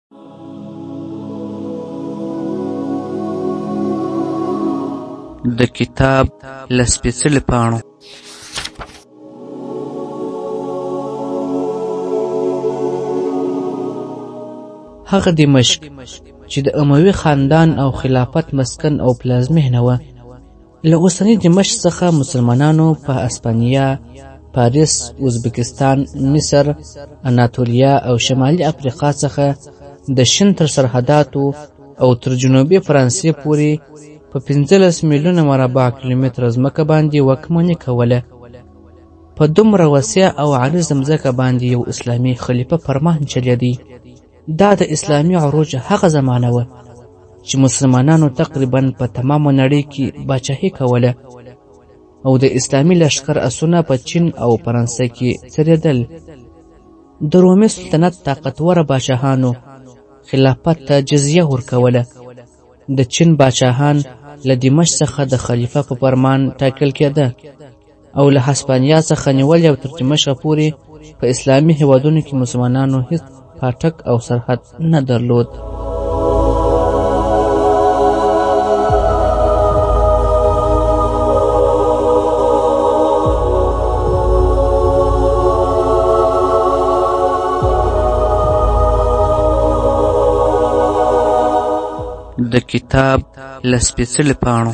د کتاب له سپېڅلو پاڼو. هغه دمشق چې د اموي خاندان او خلافت مسکن او پلازمېنه وه، له اوسني دمشق څخه مسلمانانو په اسپانیا، پاریس، ازبکستان، مصر، اناتولیا او شمالي افریقا څخه د شین تر سرحداتو او تر جنوبي فرانسې پورې په 15 میلیونه مربع کیلومتر ځمکه باندې واکمني کوله. په دومره وسیع او عریضه ځمکه باندې یو اسلامي خلیفه فرمان چلیدی. دا د اسلامي عروج هغه زمانه وه چې مسلمانانو تقریبا په تمامه نړۍ کې باچاهي کوله او د اسلامي لښکر اسونه په چین او فرانسه کې څرېدل. د رومي سلطنت طاقتوره باچاهانو خلافت ته جزیه ورکوله. د چین باچاهان له دمشق څخه د خلیفه په فرمان ټاکل کېده او له هسپانیا څخه نیولې او تر دمشق پورې په اسلامي هېوادونو کې مسلمانانو هیڅ پاټک او سرحد نه درلود. د کتاب له سپېڅلو پاڼو.